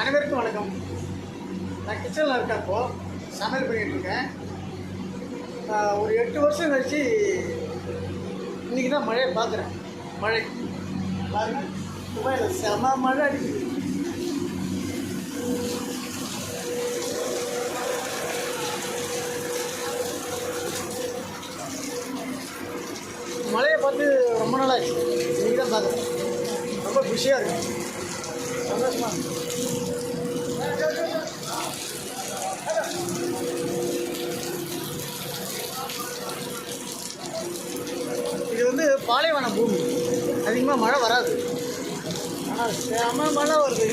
அனைவருக்கும் வணக்கம். நான் கிச்சனில் இருக்கப்போ சமையல் பண்ணிகிட்ருக்கேன். ஒரு 8 வருஷம் கழிச்சு இன்றைக்கி தான் மழையை பார்க்குறேன். மழை பாருங்க, துபாயில் செம மழை அடிக்குது. மழையை பார்த்து ரொம்ப நாளாச்சு, இன்றைக்கி தான் பார்க்குறேன். ரொம்ப குஷியாக இருக்குது, சந்தோஷமாக இருக்குது. இது வந்து பாலைவன பூமி, அதிகமாக மழை வராது. ஆனால் செம மழை வருது.